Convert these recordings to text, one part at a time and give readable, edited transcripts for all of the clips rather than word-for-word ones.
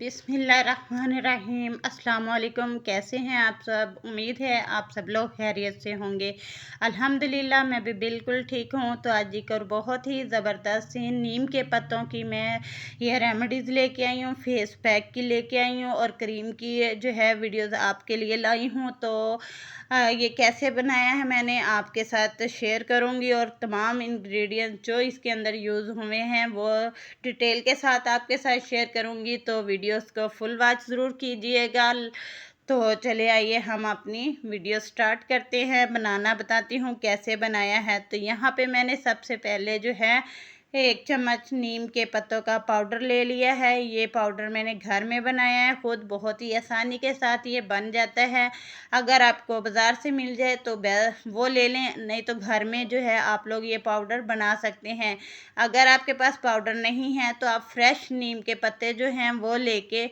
बिस्मिल्लाहिर्रहमानिर्रहीम। अस्सलाम वालेकुम। कैसे हैं आप सब? उम्मीद है आप सब लोग खैरियत से होंगे। अल्हम्दुलिल्लाह मैं भी बिल्कुल ठीक हूँ। तो आज एक और बहुत ही ज़बरदस्त सी नीम के पत्तों की मैं ये रेमेडीज़ लेके आई हूँ, फेस पैक की लेके आई हूँ और क्रीम की जो है वीडियोज़ आपके लिए लाई हूँ। तो ये कैसे बनाया है मैंने आपके साथ शेयर करूँगी और तमाम इंग्रेडिएंट्स जो इसके अंदर यूज़ हुए हैं वो डिटेल के साथ आपके साथ शेयर करूँगी। तो वीडियोस को फुल वॉच ज़रूर कीजिएगा। तो चले आइए हम अपनी वीडियो स्टार्ट करते हैं। बनाना बताती हूँ कैसे बनाया है। तो यहाँ पे मैंने सबसे पहले जो है 1 चम्मच नीम के पत्तों का पाउडर ले लिया है। ये पाउडर मैंने घर में बनाया है खुद, बहुत ही आसानी के साथ ये बन जाता है। अगर आपको बाज़ार से मिल जाए तो वो ले लें, नहीं तो घर में जो है आप लोग ये पाउडर बना सकते हैं। अगर आपके पास पाउडर नहीं है तो आप फ्रेश नीम के पत्ते जो हैं वो लेके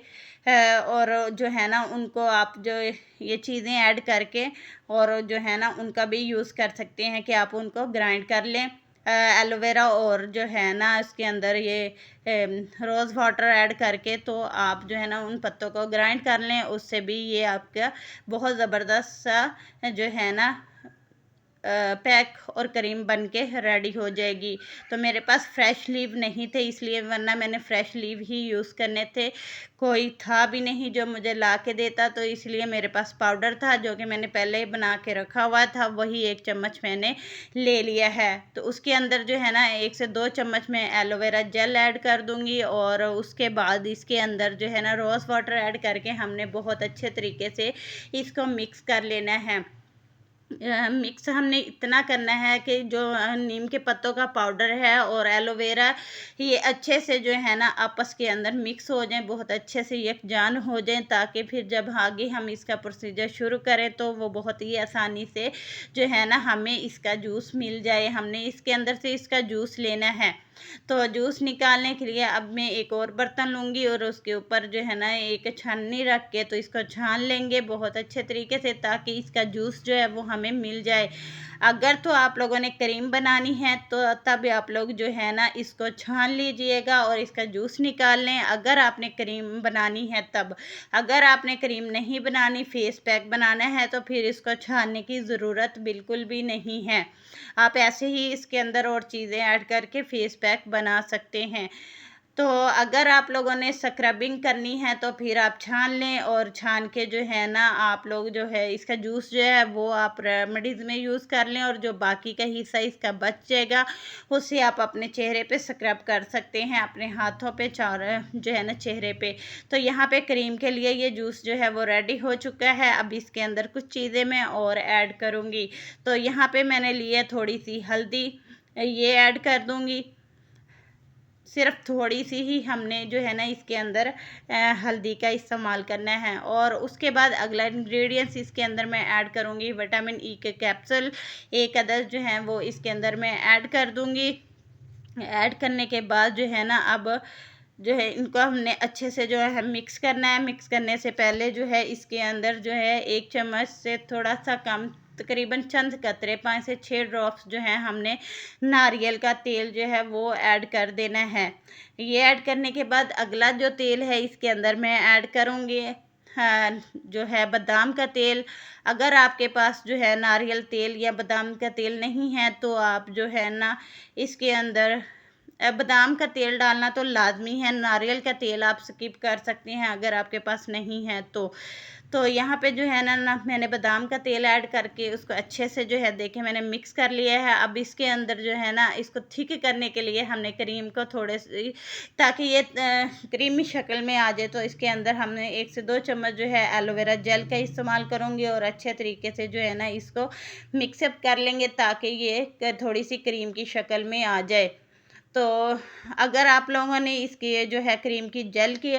और जो है ना उनको आप जो ये चीज़ें ऐड करके और जो है ना उनका भी यूज़ कर सकते हैं कि आप उनको ग्राइंड कर लें। एलोवेरा और जो है ना इसके अंदर ये रोज़ वाटर ऐड करके तो आप जो है ना उन पत्तों को ग्राइंड कर लें। उससे भी ये आपका बहुत ज़बरदस्त सा जो है ना पैक और क्रीम बन के रेडी हो जाएगी। तो मेरे पास फ्रेश लीव नहीं थे इसलिए, वरना मैंने फ्रेश लीव ही यूज़ करने थे। कोई था भी नहीं जो मुझे ला के देता, तो इसलिए मेरे पास पाउडर था जो कि मैंने पहले ही बना के रखा हुआ था, वही 1 चम्मच मैंने ले लिया है। तो उसके अंदर जो है ना 1 से 2 चम्मच मैं एलोवेरा जेल ऐड कर दूँगी और उसके बाद इसके अंदर जो है ना रोज़ वाटर ऐड करके हमने बहुत अच्छे तरीके से इसको मिक्स कर लेना है। मिक्स हमने इतना करना है कि जो नीम के पत्तों का पाउडर है और एलोवेरा ये अच्छे से जो है ना आपस के अंदर मिक्स हो जाएं, बहुत अच्छे से यकजान हो जाएं, ताकि फिर जब आगे हम इसका प्रोसीजर शुरू करें तो वो बहुत ही आसानी से जो है ना हमें इसका जूस मिल जाए। हमने इसके अंदर से इसका जूस लेना है। तो जूस निकालने के लिए अब मैं एक और बर्तन लूँगी और उसके ऊपर जो है ना एक छन्नी रख के तो इसको छान लेंगे बहुत अच्छे तरीके से, ताकि इसका जूस जो है वो हमें मिल जाए। अगर तो आप लोगों ने क्रीम बनानी है तो तब आप लोग जो है ना इसको छान लीजिएगा और इसका जूस निकाल लें, अगर आपने क्रीम बनानी है तब। अगर आपने क्रीम नहीं बनानी, फेस पैक बनाना है, तो फिर इसको छानने की ज़रूरत बिल्कुल भी नहीं है। आप ऐसे ही इसके अंदर और चीज़ें ऐड करके फेस पैक बना सकते हैं। तो अगर आप लोगों ने स्क्रबिंग करनी है तो फिर आप छान लें और छान के जो है ना आप लोग जो है इसका जूस जो है वो आप रेमेडीज़ में यूज़ कर लें और जो बाकी का हिस्सा इसका बच जाएगा उससे आप अपने चेहरे पे स्क्रब कर सकते हैं, अपने हाथों पे चार जो है ना चेहरे पे। तो यहाँ पे क्रीम के लिए ये जूस जो है वो रेडी हो चुका है। अब इसके अंदर कुछ चीज़ें मैं और ऐड करूँगी। तो यहाँ पे मैंने लिए थोड़ी सी हल्दी, ये ऐड कर दूँगी। सिर्फ थोड़ी सी ही हमने जो है ना इसके अंदर हल्दी का इस्तेमाल करना है। और उसके बाद अगला इंग्रेडिएंट्स इसके अंदर मैं ऐड करूँगी विटामिन ई के कैप्सूल, 1 अदद जो हैं वो इसके अंदर मैं ऐड कर दूँगी। ऐड करने के बाद जो है ना अब जो है इनको हमने अच्छे से जो है मिक्स करना है। मिक्स करने से पहले जो है इसके अंदर जो है 1 चम्मच से थोड़ा सा कम, तकरीबन चंद कतरे 5 से 6 ड्रॉप्स जो है हमने नारियल का तेल जो है वो ऐड कर देना है। ये ऐड करने के बाद अगला जो तेल है इसके अंदर मैं ऐड करूँगी हाँ जो है बादाम का तेल। अगर आपके पास जो है नारियल तेल या बादाम का तेल नहीं है तो आप जो है ना इसके अंदर बादाम का तेल डालना तो लाजमी है, नारियल का तेल आप स्किप कर सकते हैं अगर आपके पास नहीं है तो। तो यहाँ पे जो है ना मैंने बादाम का तेल ऐड करके उसको अच्छे से जो है देखें मैंने मिक्स कर लिया है। अब इसके अंदर जो है ना इसको थिक करने के लिए हमने क्रीम को थोड़े से, ताकि ये क्रीमी शक्ल में आ जाए, तो इसके अंदर हमने 1 से 2 चम्मच जो है एलोवेरा जेल का इस्तेमाल करूँगी और अच्छे तरीके से जो है ना इसको मिक्सअप कर लेंगे ताकि ये थोड़ी सी क्रीम की शक्ल में आ जाए। तो अगर आप लोगों ने इसकी जो है क्रीम की जेल की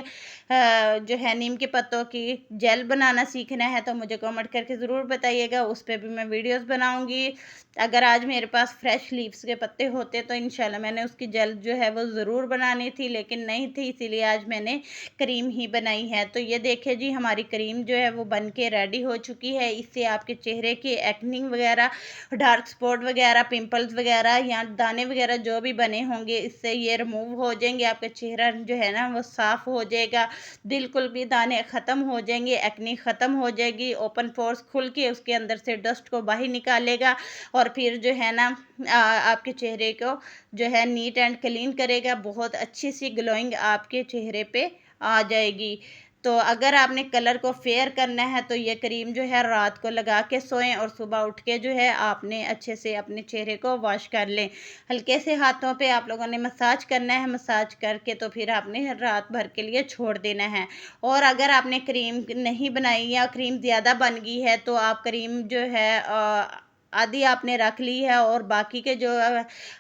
जो है नीम के पत्तों की जेल बनाना सीखना है तो मुझे कमेंट करके ज़रूर बताइएगा, उस पर भी मैं वीडियोस बनाऊंगी। अगर आज मेरे पास फ्रेश लीव्स के पत्ते होते तो इंशाल्लाह मैंने उसकी जेल जो है वो ज़रूर बनानी थी, लेकिन नहीं थी, इसीलिए आज मैंने क्रीम ही बनाई है। तो ये देखिए जी हमारी क्रीम जो है वो बन के रेडी हो चुकी है। इससे आपके चेहरे की एक्निंग वगैरह, डार्क स्पॉट वगैरह, पिंपल्स वगैरह या दाने वगैरह जो भी बने होंगे होंगे इससे ये रिमूव हो जाएंगे, आपका चेहरा जो है ना वो साफ़ हो जाएगा, बिल्कुल भी दाने ख़त्म हो जाएंगे, एक्ने ख़त्म हो जाएगी, ओपन पोर्स खुल के उसके अंदर से डस्ट को बाहर निकालेगा और फिर जो है ना आपके चेहरे को जो है नीट एंड क्लीन करेगा, बहुत अच्छी सी ग्लोइंग आपके चेहरे पे आ जाएगी। तो अगर आपने कलर को फेयर करना है तो ये क्रीम जो है रात को लगा के सोएं और सुबह उठ के जो है आपने अच्छे से अपने चेहरे को वॉश कर लें। हल्के से हाथों पे आप लोगों ने मसाज करना है, मसाज करके तो फिर आपने रात भर के लिए छोड़ देना है। और अगर आपने क्रीम नहीं बनाई या क्रीम ज़्यादा बन गई है तो आप क्रीम जो है आधी आपने रख ली है और बाकी के जो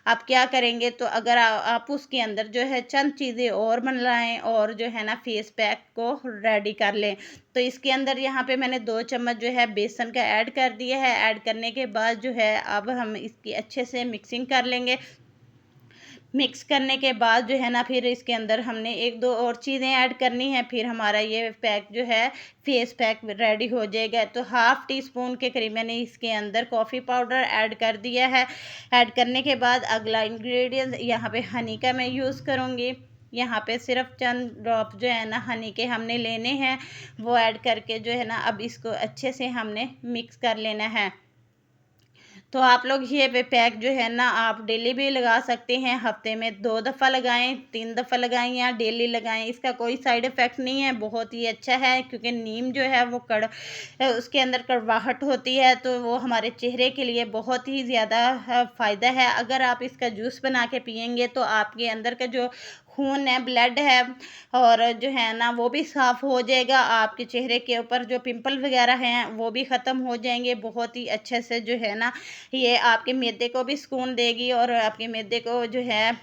आप क्या करेंगे, तो अगर आप उसके अंदर जो है चंद चीज़ें और बनाएं और जो है ना फेस पैक को रेडी कर लें। तो इसके अंदर यहाँ पे मैंने 2 चम्मच जो है बेसन का ऐड कर दिया है। ऐड करने के बाद जो है अब हम इसकी अच्छे से मिक्सिंग कर लेंगे। मिक्स करने के बाद जो है ना फिर इसके अंदर हमने 1-2 और चीज़ें ऐड करनी है, फिर हमारा ये पैक जो है फेस पैक रेडी हो जाएगा। तो हाफ़ टी स्पून के करीब मैंने इसके अंदर कॉफ़ी पाउडर ऐड कर दिया है। ऐड करने के बाद अगला इंग्रेडिएंट यहाँ पे हनी का मैं यूज़ करूँगी। यहाँ पे सिर्फ चंद ड्रॉप जो है ना हनी के हमने लेने हैं, वो ऐड करके जो है ना अब इसको अच्छे से हमने मिक्स कर लेना है। तो आप लोग ये पैक जो है ना आप डेली भी लगा सकते हैं, हफ्ते में 2 दफ़ा लगाएं, 3 दफ़ा लगाएं या डेली लगाएं, इसका कोई साइड इफ़ेक्ट नहीं है, बहुत ही अच्छा है क्योंकि नीम जो है वो उसके अंदर कड़वाहट होती है तो वो हमारे चेहरे के लिए बहुत ही ज़्यादा फ़ायदा है। अगर आप इसका जूस बना के पियेंगे तो आपके अंदर का जो खून है, ब्लड है और जो है ना वो भी साफ़ हो जाएगा, आपके चेहरे के ऊपर जो पिंपल वगैरह हैं वो भी ख़त्म हो जाएंगे बहुत ही अच्छे से। जो है ना ये आपके मैदे को भी सुकून देगी और आपके मैदे को जो है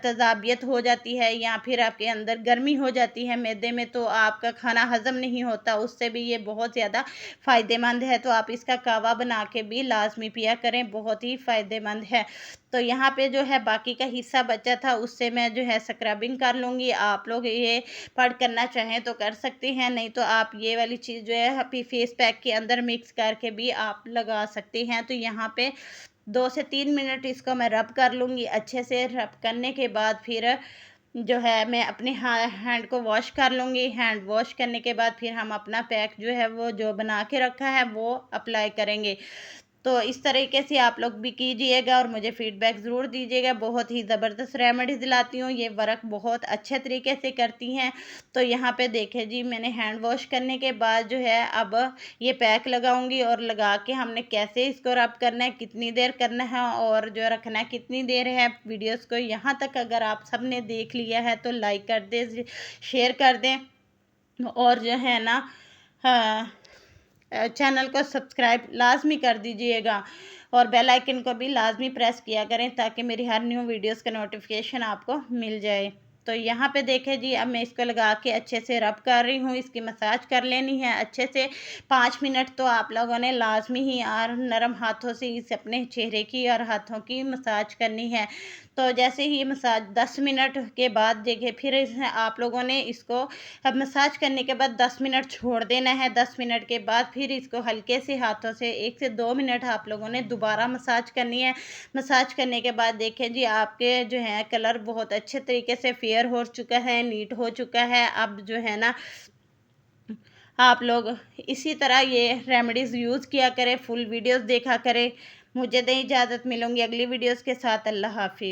तज़ाबियत हो जाती है या फिर आपके अंदर गर्मी हो जाती है मैदे में, तो आपका खाना हज़म नहीं होता, उससे भी ये बहुत ज़्यादा फ़ायदेमंद है। तो आप इसका कावा बना के भी लाजमी पिया करें, बहुत ही फ़ायदेमंद है। तो यहाँ पे जो है बाकी का हिस्सा बचा था उससे मैं जो है स्क्रबिंग कर लूँगी। आप लोग ये पढ़ करना चाहें तो कर सकते हैं, नहीं तो आप ये वाली चीज़ जो है अपनी फेस पैक के अंदर मिक्स करके भी आप लगा सकते हैं। तो यहाँ पे 2 से 3 मिनट इसको मैं रब कर लूँगी अच्छे से। रब करने के बाद फिर जो है मैं अपने हैंड को वॉश कर लूँगी। हैंड वॉश करने के बाद फिर हम अपना पैक जो है वो जो बना के रखा है वो अप्लाई करेंगे। तो इस तरीके से आप लोग भी कीजिएगा और मुझे फ़ीडबैक ज़रूर दीजिएगा। बहुत ही ज़बरदस्त रेमेडीज़ दिलाती हूँ, ये वर्क बहुत अच्छे तरीके से करती हैं। तो यहाँ पे देखें जी, मैंने हैंड वॉश करने के बाद जो है अब ये पैक लगाऊंगी और लगा के हमने कैसे इसको रब करना है, कितनी देर करना है और जो रखना है कितनी देर है। वीडियोज़ को यहाँ तक अगर आप सब ने देख लिया है तो लाइक कर दें, शेयर कर दें और जो है ना हाँ, चैनल को सब्सक्राइब लाजमी कर दीजिएगा और बेल आइकन को भी लाजमी प्रेस किया करें ताकि मेरी हर न्यू वीडियोस का नोटिफिकेशन आपको मिल जाए। तो यहाँ पे देखें जी, अब मैं इसको लगा के अच्छे से रब कर रही हूँ, इसकी मसाज कर लेनी है अच्छे से। 5 मिनट तो आप लोगों ने लाजमी ही और नरम हाथों से इस अपने चेहरे की और हाथों की मसाज करनी है। तो जैसे ही मसाज 10 मिनट के बाद देखिए फिर आप लोगों ने इसको अब मसाज करने के बाद 10 मिनट छोड़ देना है। 10 मिनट के बाद फिर इसको हल्के से हाथों से 1 से 2 मिनट आप लोगों ने दोबारा मसाज करनी है। मसाज करने के बाद देखें जी, आपके जो है कलर बहुत अच्छे तरीके से फेयर हो चुका है, नीट हो चुका है। अब जो है ना आप लोग इसी तरह ये रेमेडीज़ यूज़ किया करें, फुल वीडियोज़ देखा करें। मुझे दें इजाज़त, मिलूँगी अगली वीडियोज़ के साथ। अल्लाह हाफिज़।